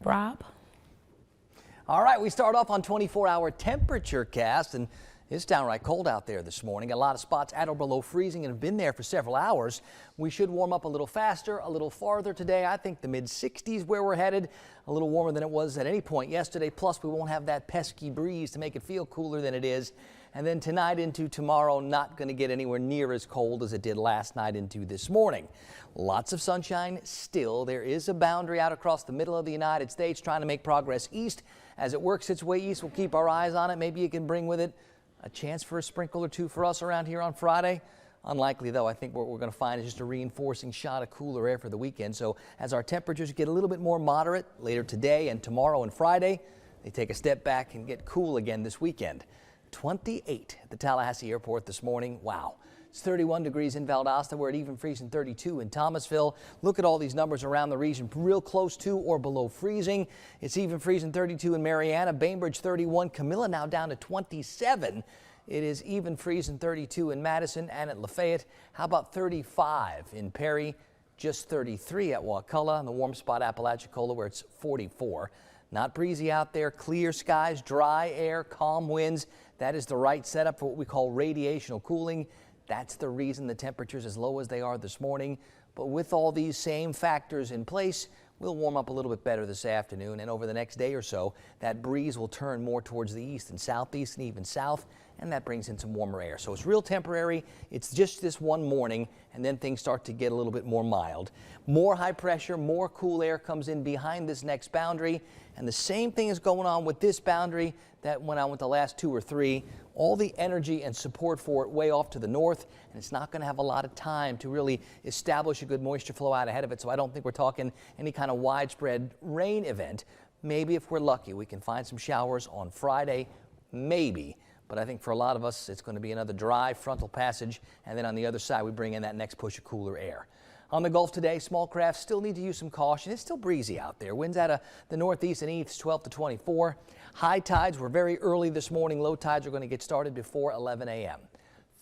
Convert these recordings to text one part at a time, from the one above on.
Rob? All right, we start off on 24-hour temperature cast, and it's downright cold out there this morning. A lot of spots at or below freezing and have been there for several hours. We should warm up a little faster, a little farther today. I think the mid-60s where we're headed, a little warmer than it was at any point yesterday. Plus, we won't have that pesky breeze to make it feel cooler than it is. And then tonight into tomorrow, not going to get anywhere near as cold as it did last night into this morning. Lots of sunshine still. There is a boundary out across the middle of the United States trying to make progress east. As it works its way east, we'll keep our eyes on it. Maybe it can bring with it a chance for a sprinkle or two for us around here on Friday. Unlikely, though. I think what we're going to find is just a reinforcing shot of cooler air for the weekend. So as our temperatures get a little bit more moderate later today and tomorrow and Friday, they take a step back and get cool again this weekend. 28 at the Tallahassee airport this morning. Wow. It's 31 degrees in Valdosta. We're at even freezing 32 in Thomasville. Look at all these numbers around the region, real close to or below freezing. It's even freezing 32 in Mariana, Bainbridge 31, Camilla now down to 27. It is even freezing 32 in Madison and at Lafayette. How about 35 in Perry? Just 33 at Wakulla, and the warm spot Apalachicola where it's 44. Not breezy out there, clear skies, dry air, calm winds. That is the right setup for what we call radiational cooling. That's the reason the temperature's as low as they are this morning. But with all these same factors in place, we'll warm up a little bit better this afternoon, and over the next day or so, that breeze will turn more towards the east and southeast and even south, and that brings in some warmer air. So it's real temporary. It's just this one morning, and then things start to get a little bit more mild. More high pressure, more cool air comes in behind this next boundary, and the same thing is going on with this boundary that went on with the last two or three. All the energy and support for it way off to the north, and it's not going to have a lot of time to really establish a good moisture flow out ahead of it. So I don't think we're talking any kind of widespread rain event. Maybe if we're lucky, we can find some showers on Friday, maybe. But I think for a lot of us, it's going to be another dry frontal passage, and then on the other side, we bring in that next push of cooler air. On the Gulf today, small crafts still need to use some caution. It's still breezy out there. Winds out of the northeast and east, 12 to 24. High tides were very early this morning. Low tides are going to get started before 11 a.m.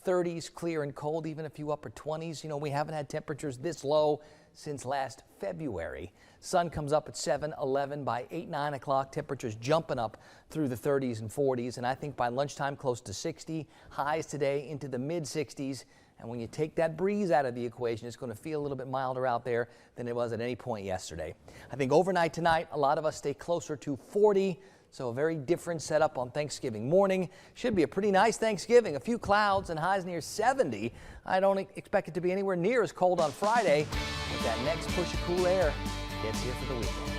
30s, clear and cold, even a few upper 20s. You know, we haven't had temperatures this low since last February. Sun comes up at 7, 11. By 8, 9 o'clock, temperatures jumping up through the 30s and 40s. And I think by lunchtime, close to 60. Highs today into the mid 60s. And when you take that breeze out of the equation, it's going to feel a little bit milder out there than it was at any point yesterday. I think overnight tonight, a lot of us stay closer to 40. So a very different setup on Thanksgiving morning. Should be a pretty nice Thanksgiving. A few clouds and highs near 70. I don't expect it to be anywhere near as cold on Friday, but that next push of cool air gets here for the weekend.